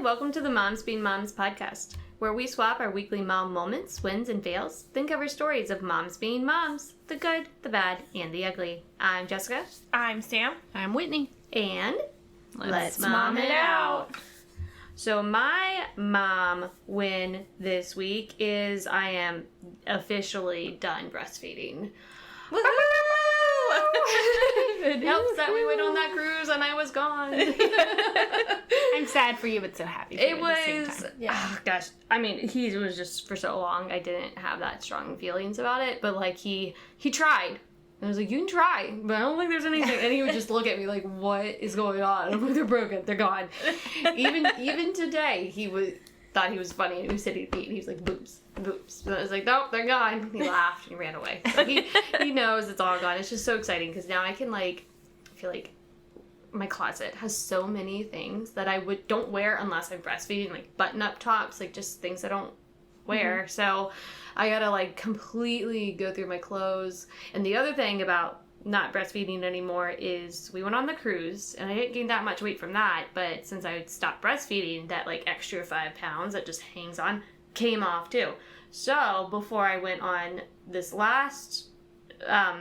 Welcome to the Moms Being Moms podcast, where we swap our weekly mom moments, wins, and fails, then cover stories of moms being moms, the good, the bad, and the ugly. I'm Jessica. I'm Sam. I'm Whitney. And let's mom it out. So my mom win this week is I am officially done breastfeeding. Woohoo! It helps that we went on that cruise and I was gone. I'm sad for you, but so happy for you at the same time. Yeah. Oh, gosh. I mean, he was just for so long, I didn't have that strong feelings about it. But, like, he tried. And I was like, you can try, but I don't think there's anything. And he would just look at me like, what is going on? I'm like, they're broken. They're gone. Even today, thought he was funny, and he was sitting at me, and he was like, boobs. And I was like, nope, they're gone. He laughed, and he ran away. So he knows it's all gone. It's just so exciting, because now I can, like, I feel like my closet has so many things that I don't wear unless I'm breastfeeding, like button-up tops, like just things I don't wear. Mm-hmm. So I gotta, like, completely go through my clothes. And the other thing about not breastfeeding anymore is we went on the cruise, and I didn't gain that much weight from that, but since I stopped breastfeeding, that, like, extra 5 pounds that just hangs on came off too. So before I went on this last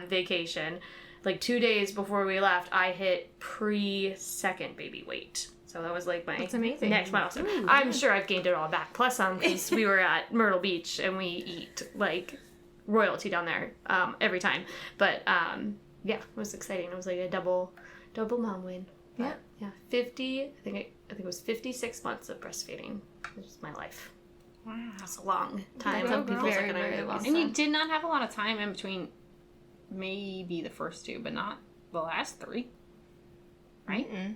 vacation, like 2 days before we left, I hit pre-second baby weight. So that was like my next milestone. Ooh, I'm sure I've gained it all back, plus some, because we were at Myrtle Beach and we eat like royalty down there every time. But yeah, it was exciting. It was like a double mom win. Yeah. Yeah. 50. I think it was 56 months of breastfeeding. It was my life. Wow, that's a long time. Some people very, very long. And you did not have a lot of time in between. Maybe the first two, but not the last three, right? Mm-mm.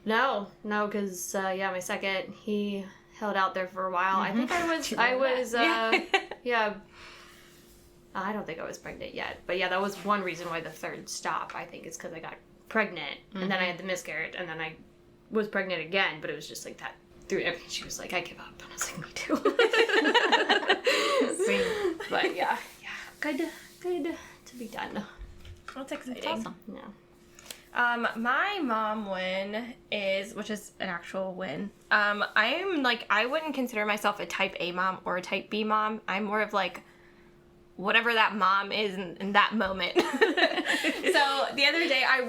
No, because my second, he held out there for a while. Mm-hmm. I think I was yeah. I don't think I was pregnant yet, but yeah, that was one reason why the third stop, I think, is because I got pregnant, and then I had the miscarriage, and then I was pregnant again, but it was just like that through everything. She was like, I give up, and I was like, me too. But yeah, good to be done. That's exciting. That's awesome. Yeah. My mom win which is an actual win. I'm like, I wouldn't consider myself a type A mom or a type B mom. I'm more of like, whatever that mom is in that moment. So the other day I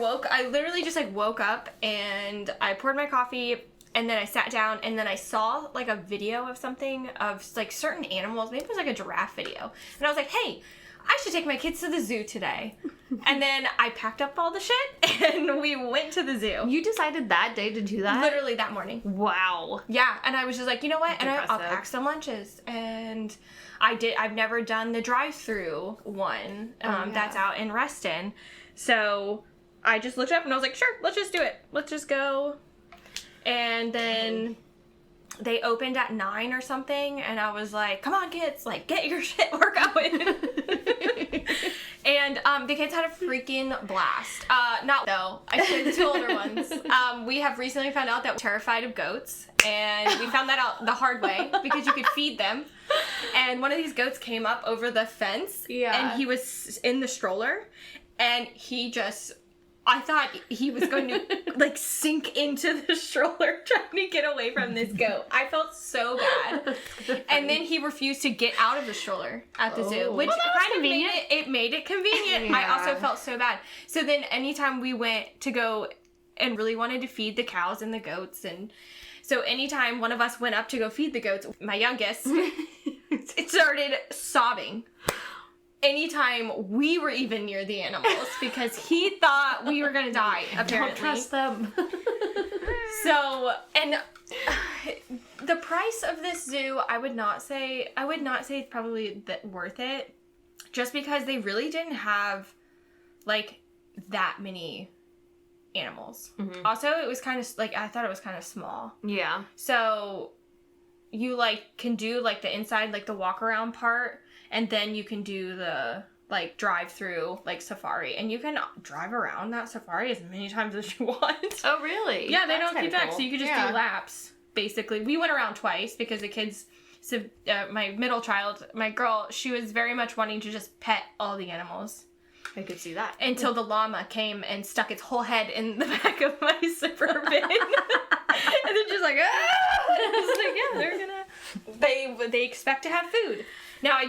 literally just like woke up and I poured my coffee and then I sat down and then I saw like a video of something of like certain animals. Maybe it was like a giraffe video. And I was like, hey, I should take my kids to the zoo today. And then I packed up all the shit and we went to the zoo. You decided that day to do that? Literally that morning. Wow. Yeah, and I was just like, you know what? That's and I'll impressive. pack some lunches. And I've never done the drive-through one that's out in Reston. So I just looked up and I was like, sure, let's just do it. Let's just go. And then they opened at 9 or something, and I was like, come on, kids, like, get your shit, we're going. And the kids had a freaking blast. Not though. I said the two older ones. We have recently found out that we're terrified of goats, and we found that out the hard way because you could feed them. And one of these goats came up over the fence, and he was in the stroller, and I thought he was going to, like, sink into the stroller trying to get away from this goat. I felt so bad. And then he refused to get out of the stroller at the zoo, which kind of made it convenient. Yeah. I also felt so bad. So then anytime we went to go and really wanted to feed the cows and the goats, and so anytime one of us went up to go feed the goats, my youngest, it started sobbing. Anytime we were even near the animals, because he thought we were gonna die, apparently. Don't trust them. So, and the price of this zoo, I would not say it's probably worth it, just because they really didn't have, like, that many animals. Mm-hmm. Also, it was kind of, like, I thought it was kind of small. Yeah. So, you, like, can do, like, the inside, like, the walk-around part, and then you can do the like drive-through like safari, and you can drive around that safari as many times as you want. Oh, really? Yeah, they That's don't keep kinda track, cool. so you could just Yeah. do laps. Basically, we went around twice because the kids. So my middle child, my girl, she was very much wanting to just pet all the animals. I could see that. Until the llama came and stuck its whole head in the back of my Suburban. And then just like, ah! I was like, yeah, they're gonna, they expect to have food. Now,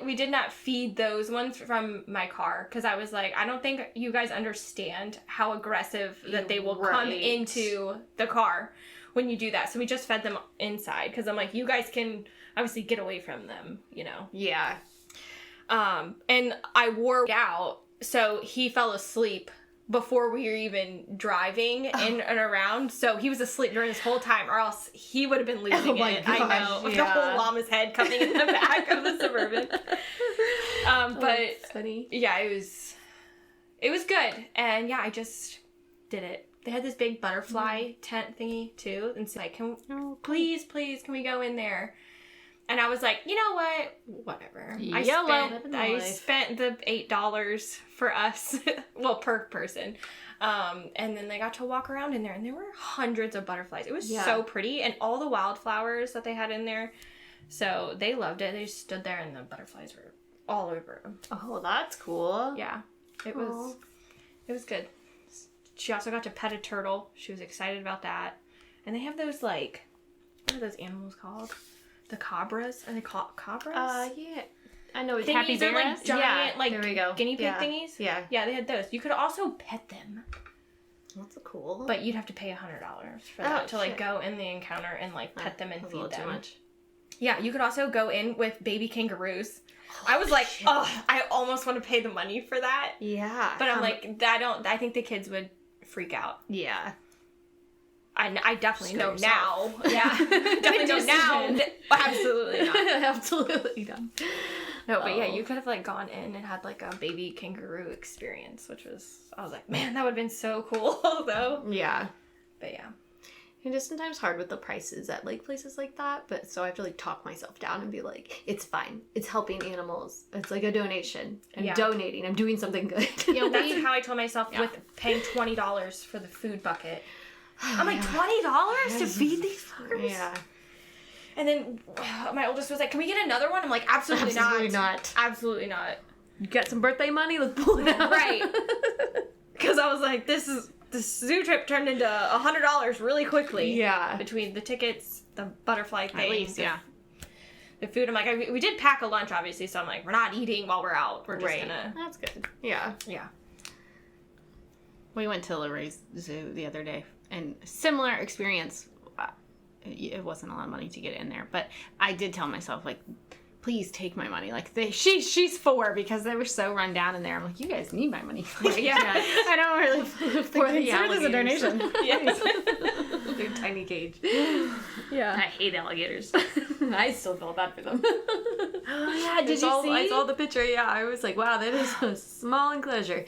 we did not feed those ones from my car, because I was like, I don't think you guys understand how aggressive that they will come into the car when you do that. So we just fed them inside, because I'm like, you guys can obviously get away from them, you know? Yeah. And I wore out, so he fell asleep before we were even driving in and around. So he was asleep during this whole time, or else he would have been losing Oh my it. gosh, I know, with the yeah. whole llama's head coming in the back of the Suburban. But That's funny. yeah, it was good, and yeah, I just did it. They had this big butterfly tent thingy too, and so like, please, can we go in there? And I was like, you know what? Whatever. I spent the $8 for us, well, per person. And then they got to walk around in there, and there were hundreds of butterflies. It was so pretty, and all the wildflowers that they had in there. So they loved it. They just stood there, and the butterflies were all over them. Oh, that's cool. Yeah, it was good. She also got to pet a turtle. She was excited about that. And they have those, like, what are those animals called? The cobras? Are they called cobras? Yeah. I know it's Thingies happy are, like, bears. giant, like, there we go. guinea pig thingies? Yeah. Yeah, they had those. You could also pet them. That's cool. But you'd have to pay $100 for that to, like, go in the encounter and, like, pet them and That's a feed little them. too much. Yeah, you could also go in with baby kangaroos. I was like, oh, I almost want to pay the money for that. Yeah. But I'm like, I think the kids would freak out. Yeah. I definitely know yourself. now. Yeah. Definitely know now. Absolutely not. Absolutely not. No, but yeah, you could have like gone in and had like a baby kangaroo experience, which was, I was like, man, that would have been so cool though. Yeah. But yeah. And it's sometimes hard with the prices at like places like that, but so I have to like talk myself down and be like, it's fine. It's helping animals. It's like a donation. I'm donating. I'm doing something good. Yeah, that's how I told myself with paying $20 for the food bucket. I'm like, $20 to feed these fuckers? Yeah. And then my oldest was like, can we get another one? I'm like, absolutely not. Absolutely not. You got some birthday money? Let's pull it out. Right. Because I was like, this zoo trip turned into $100 really quickly. Yeah. Between the tickets, the butterfly thing. At least, yeah. The food. I'm like, we did pack a lunch, obviously, so I'm like, we're not eating while we're out. We're just gonna... That's good. Yeah. Yeah. We went to Lurie's Zoo the other day, and similar experience. It wasn't a lot of money to get in there, but I did tell myself, like, please take my money. Like, she's 4 because they were so run down in there. I'm like, you guys need my money. Like, Yeah. I don't really For the consider this a donation. Yes. Their tiny cage. Yeah. I hate alligators. I still feel bad for them. Oh, yeah. Did you see? I saw the picture, yeah. I was like, wow, that is a small enclosure.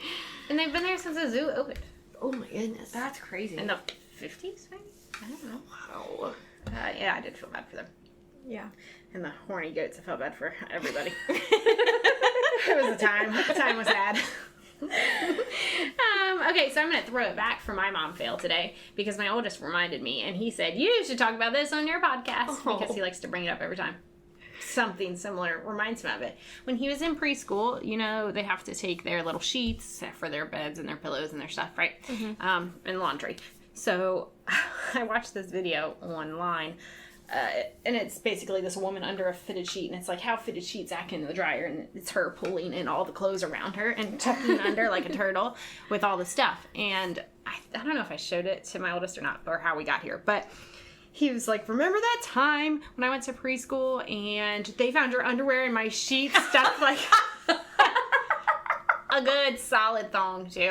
And they've been there since the zoo opened. Oh my goodness. That's crazy. In the 50s, maybe? I don't know. Wow. Yeah, I did feel bad for them. Yeah. And the horny goats, I felt bad for everybody. It was a time. The time was sad. Okay, so I'm going to throw it back for my mom fail today because my oldest reminded me, and he said, you should talk about this on your podcast because he likes to bring it up every time. Something similar reminds me of it. When he was in preschool, you know, they have to take their little sheets for their beds and their pillows and their stuff, right? Mm-hmm. And laundry. So I watched this video online. And it's basically this woman under a fitted sheet, and it's like how fitted sheets act in the dryer, and it's her pulling in all the clothes around her and tucking under like a turtle with all the stuff. And I don't know if I showed it to my oldest or not, or how we got here, but he was like, remember that time when I went to preschool and they found your underwear in my sheet stuffed like a good solid thong too.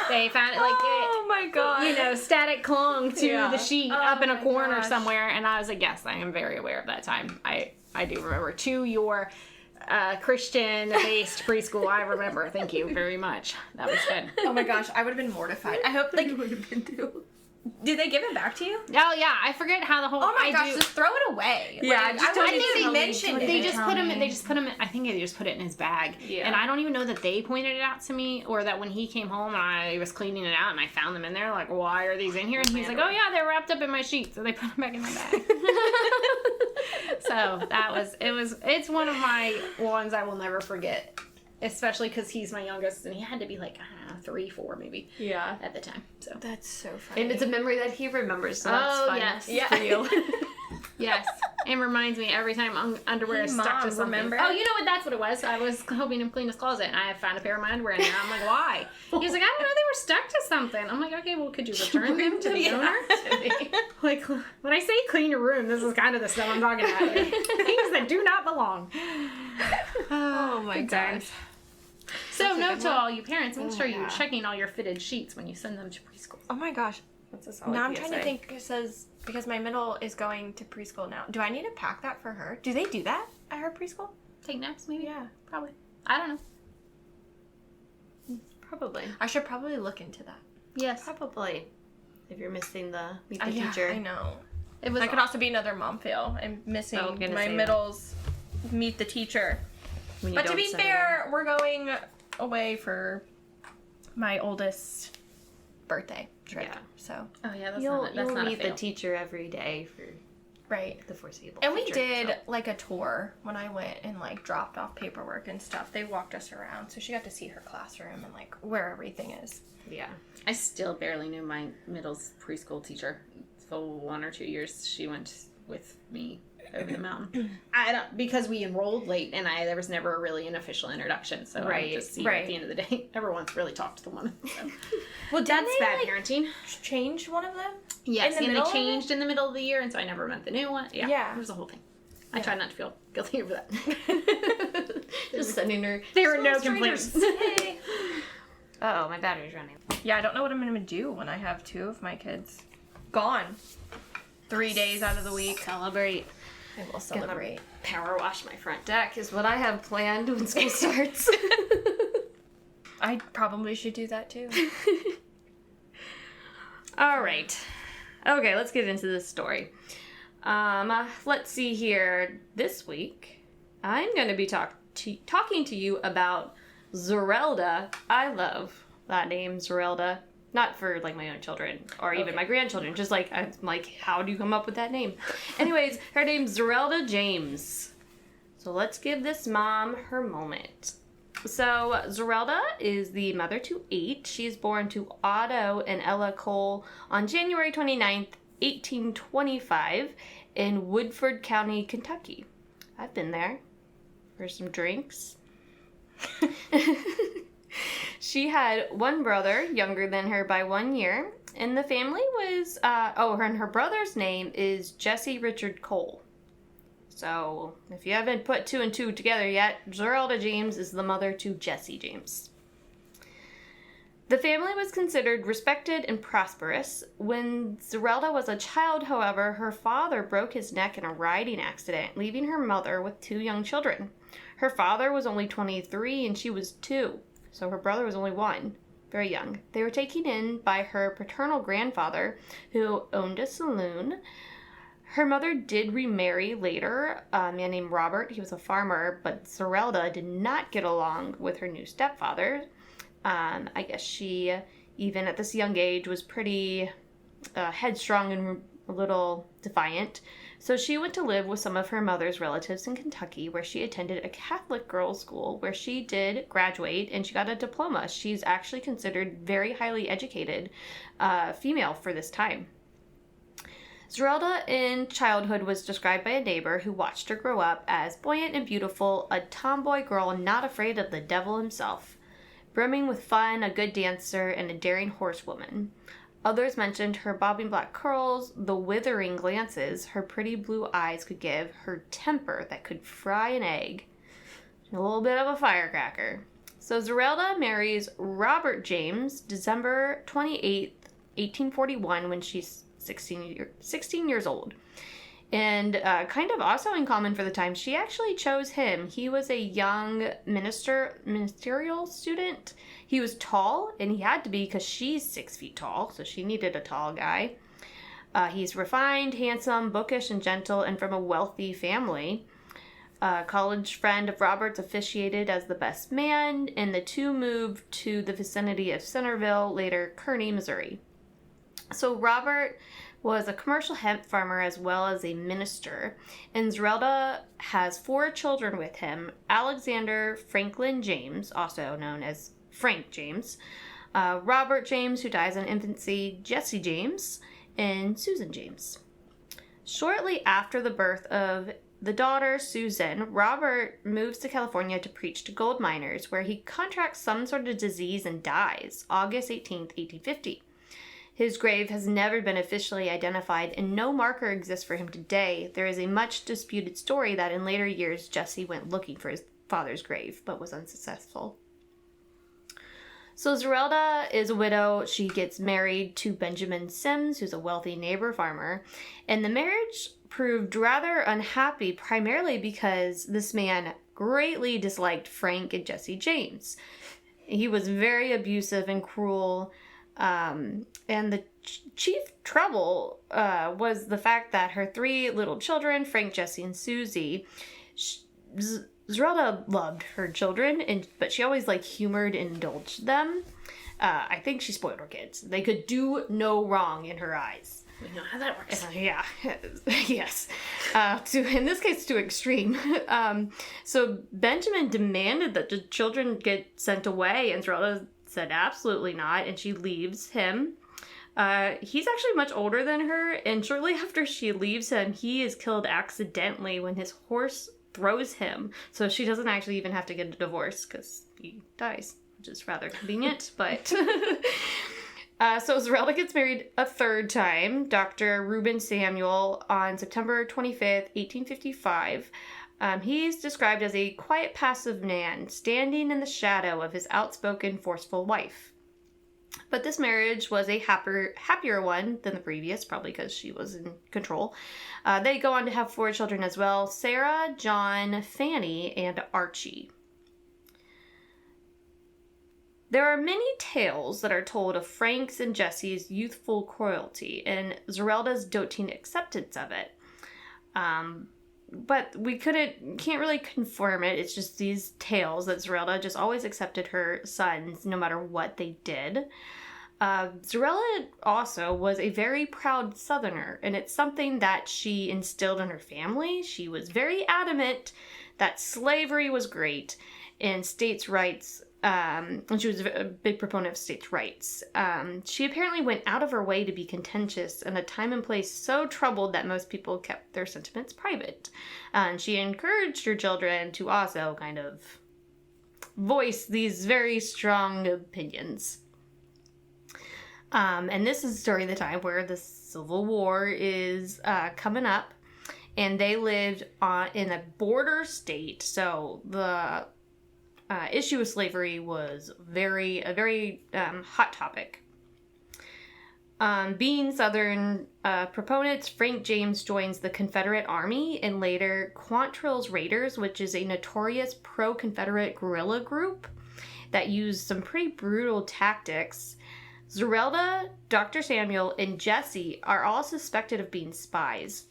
They found it like oh my god. You know, static clung to the sheet up in a corner gosh. somewhere, and I was like, yes, I am very aware of that time. I do remember. To your Christian-based preschool, I remember. Thank you very much. That was good. Oh my gosh, I would have been mortified. I hope like would have been too. Did they give it back to you? Oh yeah, I forget how the whole. Oh my gosh, just throw it away. Yeah, Like, just I don't think even they tell me. mentioned They it. just put him. They just put him. I think they just put it in his bag. Yeah. And I don't even know that they pointed it out to me, or that when he came home and I was cleaning it out and I found them in there. Like, why are these in here? And he's like, oh yeah, they're wrapped up in my sheets, so they put them back in my bag. So that was. It's one of my ones I will never forget. Especially because he's my youngest, and he had to be like, I don't know, 3, 4 maybe. Yeah. At the time. So. That's so funny. And it's a memory that he remembers, so that's fun. Yes. Yeah. For you. Yes. It reminds me every time underwear is stuck to something. Remember? Oh, you know what? That's what it was. I was helping him clean his closet, and I found a pair of my underwear in there. I'm like, why? He's like, I don't know. They were stuck to something. I'm like, okay, well, could you return them to the owner? Like, when I say clean your room, this is kind of the stuff I'm talking about here. Things that do not belong. Oh my Good gosh. times. So, note to all you parents, make sure yeah. you're checking all your fitted sheets when you send them to preschool. Oh my gosh. That's a solid Now I'm PSA. trying to think. It says because my middle is going to preschool now. Do I need to pack that for her? Do they do that at her preschool? Take naps, maybe? Yeah. Probably. I don't know. Probably. I should probably look into that. Yes. Probably. If you're missing the meet the Yeah, teacher. I know. It was That could also be another mom fail. I'm missing Oh, I'm gonna my say that. middle's meet the teacher. When you But to don't be send fair, we're going away for my oldest birthday trip. Yeah. So Oh yeah, that's You'll not a meet the fail. teacher every day for right. the foreseeable And we future, did so. like a tour when I went and like dropped off paperwork and stuff. They walked us around, so she got to see her classroom and like where everything is. Yeah. I still barely knew my middle's preschool teacher. For 1 or 2 years, she went with me over the mountain. Because we enrolled late, and there was never really an official introduction. So I just see her at the end of the day. Never once really talked to the woman. So. Well, That's didn't they, bad like, parenting. change one of them? Yes, in the and middle they of it? changed in the middle of the year, and so I never met the new one. Yeah, Yeah. it was a whole thing. I try not to feel guilty over that. Just sending her. There were no strangers. complaints. Hey. Oh, my battery's running. Yeah, I don't know what I'm going to do when I have 2 of my kids gone. 3 days out of the week. Celebrate. I will celebrate. Power wash my front deck is what I have planned when school starts. I probably should do that too. All right. Okay, let's get into this story. Let's see here. This week, I'm going to be talking to you about Zerelda. I love that name, Zerelda. Not for, like, my own children or even my grandchildren. Just, like, I'm like, how do you come up with that name? Anyways, her name's Zerelda James. So let's give this mom her moment. So Zerelda is the mother to 8. She's born to Otto and Ella Cole on January 29th, 1825 in Woodford County, Kentucky. I've been there for some drinks. She had one brother, younger than her by 1 year, and the family was, and her brother's name is Jesse Richard Cole. So, if you haven't put 2 and 2 together yet, Zerelda James is the mother to Jesse James. The family was considered respected and prosperous. When Zerelda was a child, however, her father broke his neck in a riding accident, leaving her mother with 2 young children. Her father was only 23 and she was 2. So her brother was only 1, very young. They were taken in by her paternal grandfather, who owned a saloon. Her mother did remarry later, a man named Robert. He was a farmer, but Zerelda did not get along with her new stepfather. I guess she, even at this young age, was pretty headstrong and a little defiant. So she went to live with some of her mother's relatives in Kentucky, where she attended a Catholic girls' school, where she did graduate and she got a diploma. She's actually considered very highly educated female for this time. Zerelda in childhood was described by a neighbor who watched her grow up as buoyant and beautiful, a tomboy girl not afraid of the devil himself, brimming with fun, a good dancer, and a daring horsewoman. Others mentioned her bobbing black curls, the withering glances her pretty blue eyes could give, her temper that could fry an egg. A little bit of a firecracker. So Zerelda marries Robert James December 28th, 1841, when she's 16 years old. And kind of also in common for the time, she actually chose him. He was a young ministerial student. He was tall, and he had to be because she's 6 feet tall, so she needed a tall guy. He's refined, handsome, bookish, and gentle, and from a wealthy family. A college friend of Robert's officiated as the best man, and the two moved to the vicinity of Centerville, later Kearney, Missouri. So Robert was a commercial hemp farmer as well as a minister, and Zerelda has 4 children with him: Alexander Franklin James, also known as Frank James, Robert James, who dies in infancy, Jesse James, and Susan James. Shortly after the birth of the daughter, Susan, Robert moves to California to preach to gold miners, where he contracts some sort of disease and dies, August 18th, 1850. His grave has never been officially identified, and no marker exists for him today. There is a much disputed story that in later years Jesse went looking for his father's grave, but was unsuccessful. So Zerelda is a widow. She gets married to Benjamin Sims, who's a wealthy neighbor farmer, and the marriage proved rather unhappy, primarily because this man greatly disliked Frank and Jesse James. He was very abusive and cruel. And the chief trouble was the fact that her 3 little children, Frank, Jesse, and Susie, Zerelda loved her children, but she always humored and indulged them. I think she spoiled her kids. They could do no wrong in her eyes. We know how that works. Yeah, yes. In this case, to extreme. So Benjamin demanded that the children get sent away, and Zerelda said absolutely not, and she leaves him. He's actually much older than her, and shortly after she leaves him, he is killed accidentally when his horse throws him. So she doesn't actually even have to get a divorce because he dies, which is rather convenient, but... So Zerelda gets married a 3rd time, Dr. Reuben Samuel, on September 25th, 1855. He's described as a quiet, passive man, standing in the shadow of his outspoken, forceful wife. But this marriage was a happier one than the previous, probably because she was in control. They go on to have 4 children as well: Sarah, John, Fanny, and Archie. There are many tales that are told of Frank's and Jesse's youthful cruelty and Zerelda's doting acceptance of it. But we can't really confirm it. It's just these tales that Zerelda just always accepted her sons no matter what they did. Zerelda also was a very proud Southerner, and it's something that she instilled in her family. She was very adamant that slavery was great and states' rights, and she was a big proponent of states' rights. She apparently went out of her way to be contentious in a time and place so troubled that most people kept their sentiments private. And she encouraged her children to also kind of voice these very strong opinions. And this is during the time where the Civil War is coming up, and they lived in a border state, so the issue of slavery was a very hot topic. Being Southern proponents, Frank James joins the Confederate Army and later Quantrill's Raiders, which is a notorious pro-Confederate guerrilla group that used some pretty brutal tactics. Zerelda, Dr. Samuel, and Jesse are all suspected of being spies,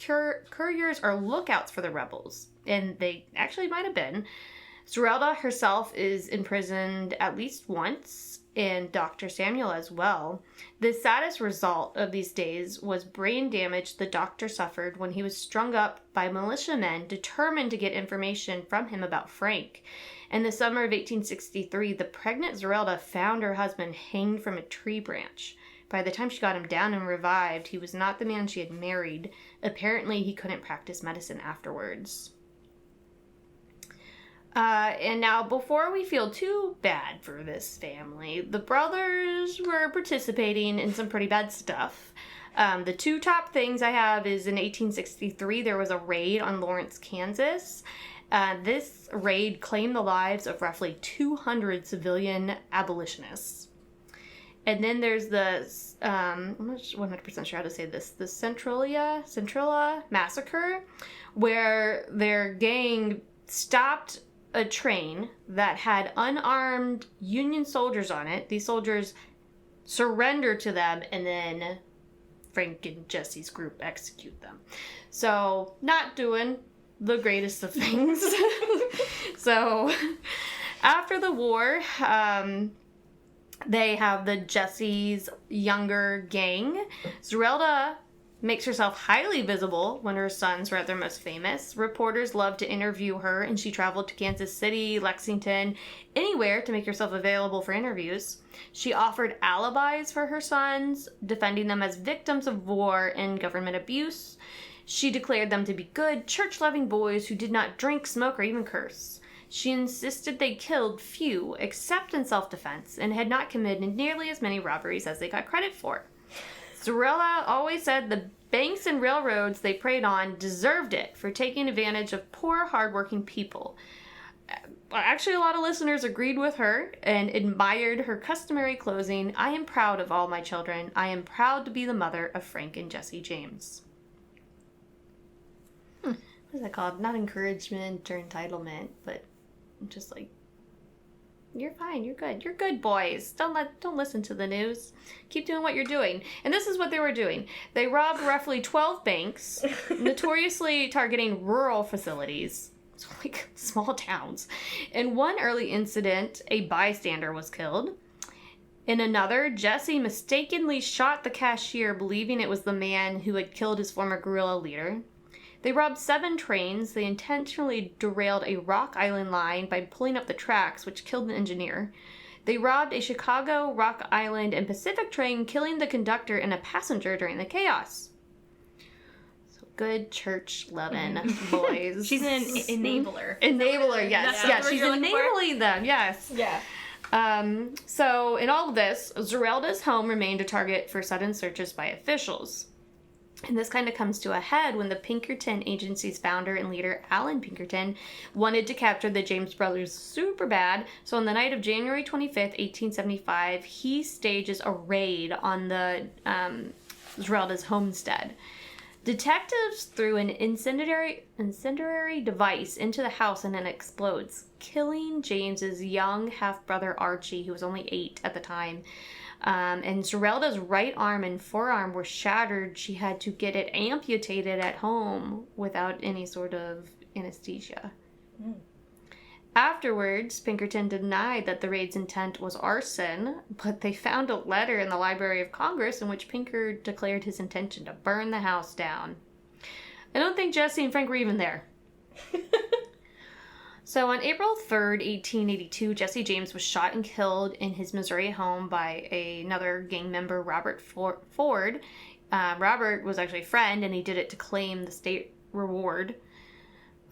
couriers, or lookouts for the rebels, and they actually might have been. Zerelda herself is imprisoned at least once, and Dr. Samuel as well. The saddest result of these days was brain damage the doctor suffered when he was strung up by militiamen determined to get information from him about Frank. In the summer of 1863, the pregnant Zerelda found her husband hanged from a tree branch. By the time she got him down and revived, he was not the man she had married. Apparently, he couldn't practice medicine afterwards. And now, before we feel too bad for this family, the brothers were participating in some pretty bad stuff. The 2 top things I have is in 1863, there was a raid on Lawrence, Kansas. This raid claimed the lives of roughly 200 civilian abolitionists. And then there's the, I'm not 100% sure how to say this, the Centralia Massacre, where their gang stopped a train that had unarmed Union soldiers on it. These soldiers surrender to them, and then Frank and Jesse's group execute them. So, not doing the greatest of things. So, after the war, they have the Jesse's younger gang. Zerelda makes herself highly visible when her sons were at their most famous. Reporters loved to interview her, and she traveled to Kansas City, Lexington, anywhere to make herself available for interviews. She offered alibis for her sons, defending them as victims of war and government abuse. She declared them to be good, church-loving boys who did not drink, smoke, or even curse. She insisted they killed few, except in self-defense, and had not committed nearly as many robberies as they got credit for. Zerelda always said the banks and railroads they preyed on deserved it for taking advantage of poor, hardworking people. Actually, a lot of listeners agreed with her and admired her customary closing. I am proud of all my children. I am proud to be the mother of Frank and Jesse James. What is that called? Not encouragement or entitlement, but just like, you're fine, you're good boys. Don't listen to the news. Keep doing what you're doing. And this is what they were doing. They robbed roughly 12 banks, notoriously targeting rural facilities, so like small towns. In one early incident, a bystander was killed. In another, Jesse mistakenly shot the cashier, believing it was the man who had killed his former guerrilla leader. They robbed 7 trains. They intentionally derailed a Rock Island line by pulling up the tracks, which killed the engineer. They robbed a Chicago, Rock Island, and Pacific train, killing the conductor and a passenger during the chaos. So good church-loving boys. She's an enabler. Enabler, yes. Yeah, she's enabling them, yes. Yeah. So in all of this, Zerelda's home remained a target for sudden searches by officials. And this kind of comes to a head when the Pinkerton Agency's founder and leader, Alan Pinkerton, wanted to capture the James brothers super bad. So on the night of January 25th, 1875, he stages a raid on the Zerelda's homestead. Detectives threw an incendiary device into the house and it explodes, killing James's young half-brother Archie, who was only 8 at the time. And Zerelda's right arm and forearm were shattered. She had to get it amputated at home without any sort of anesthesia. Mm. Afterwards, Pinkerton denied that the raid's intent was arson, but they found a letter in the Library of Congress in which Pinker declared his intention to burn the house down. I don't think Jesse and Frank were even there. So on April 3rd, 1882, Jesse James was shot and killed in his Missouri home by another gang member, Robert Ford. Robert was actually a friend, and he did it to claim the state reward.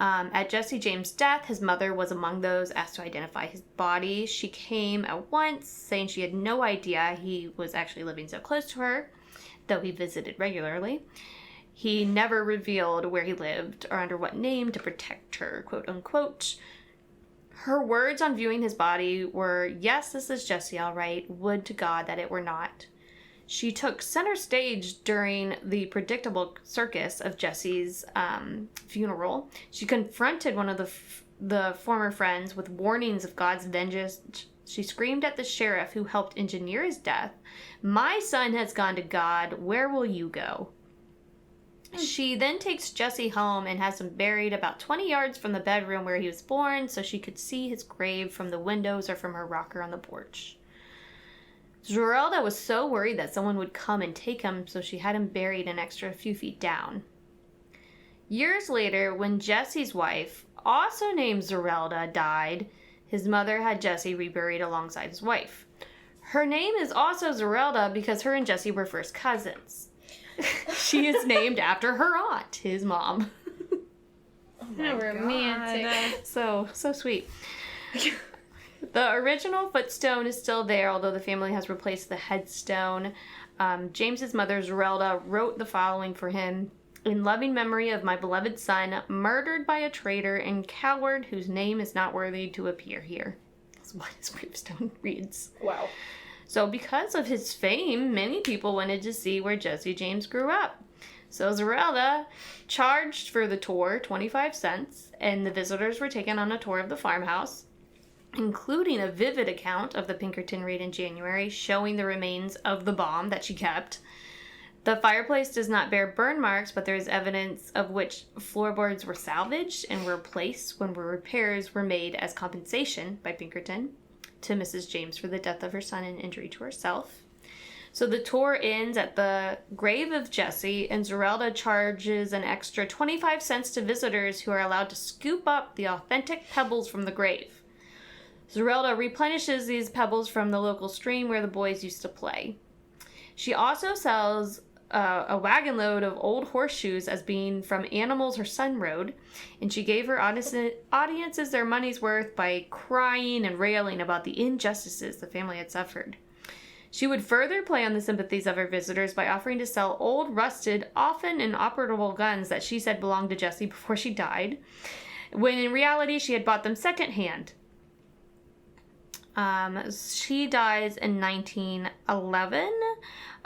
At Jesse James' death, his mother was among those asked to identify his body. She came at once, saying she had no idea he was actually living so close to her, though he visited regularly. He never revealed where he lived or under what name to protect her, quote unquote. Her words on viewing his body were, "Yes, this is Jesse, all right. Would to God that it were not." She took center stage during the predictable circus of Jesse's funeral. She confronted one of the former friends with warnings of God's vengeance. She screamed at the sheriff who helped engineer his death, "My son has gone to God. Where will you go?" She then takes Jesse home and has him buried about 20 yards from the bedroom where he was born so she could see his grave from the windows or from her rocker on the porch. Zerelda was so worried that someone would come and take him, so she had him buried an extra few feet down. Years later, when Jesse's wife, also named Zerelda, died, his mother had Jesse reburied alongside his wife. Her name is also Zerelda because her and Jesse were first cousins. She is named after her aunt, his mom. Oh how romantic. So sweet. The original footstone is still there, although the family has replaced the headstone. James's mother, Zerelda, wrote the following for him: "In loving memory of my beloved son, murdered by a traitor and coward whose name is not worthy to appear here." That's what his gravestone reads. Wow. So because of his fame, many people wanted to see where Jesse James grew up. So Zerelda charged for the tour 25 cents, and the visitors were taken on a tour of the farmhouse, including a vivid account of the Pinkerton raid in January, showing the remains of the bomb that she kept. The fireplace does not bear burn marks, but there is evidence of which floorboards were salvaged and were replaced when repairs were made as compensation by Pinkerton to Mrs. James for the death of her son and injury to herself. So the tour ends at the grave of Jesse, and Zerelda charges an extra 25 cents to visitors who are allowed to scoop up the authentic pebbles from the grave. Zerelda replenishes these pebbles from the local stream where the boys used to play. She also sells a wagon load of old horseshoes as being from animals her son rode, and she gave her audiences their money's worth by crying and railing about the injustices the family had suffered. She would further play on the sympathies of her visitors by offering to sell old, rusted, often inoperable guns that she said belonged to Jesse before she died, when in reality she had bought them secondhand. She dies in 1911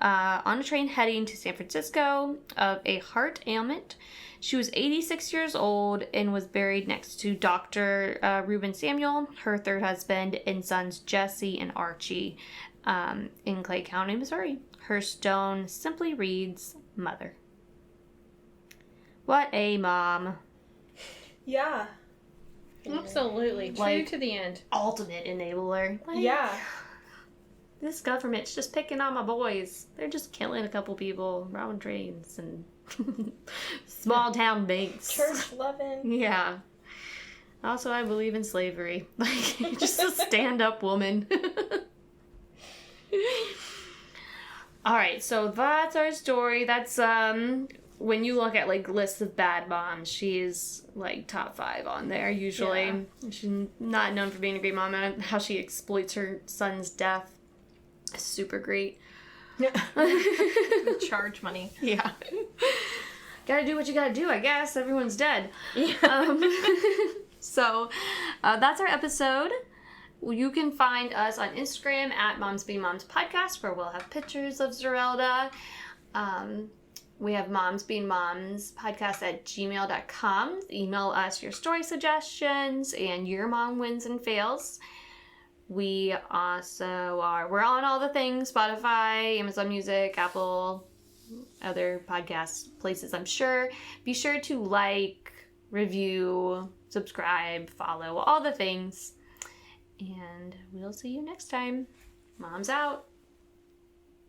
on a train heading to San Francisco of a heart ailment. She was 86 years old and was buried next to Dr. Reuben Samuel, her third husband, and sons Jesse and Archie in Clay County, Missouri. Her stone simply reads, Mother. What a mom. Yeah. Absolutely. True to the end. Ultimate enabler. Yeah. This government's just picking on my boys. They're just killing a couple people, robbing trains, and small town banks. Church loving. Yeah. Also, I believe in slavery. Like, just a stand-up woman. All right, so that's our story. That's when you look at like lists of bad moms, she's like top 5 on there usually. Yeah. She's not known for being a great mom, and how she exploits her son's death. Super great. Charge money. Yeah. Gotta do what you gotta do, I guess. Everyone's dead. Yeah. So that's our episode. You can find us on Instagram at Moms Being Moms Podcast, where we'll have pictures of Zerelda. We have momsbeingmomspodcast@gmail.com. Email us your story suggestions and your mom wins and fails. We also we're on all the things, Spotify, Amazon Music, Apple, other podcast places, I'm sure. Be sure to like, review, subscribe, follow, all the things. And we'll see you next time. Mom's out.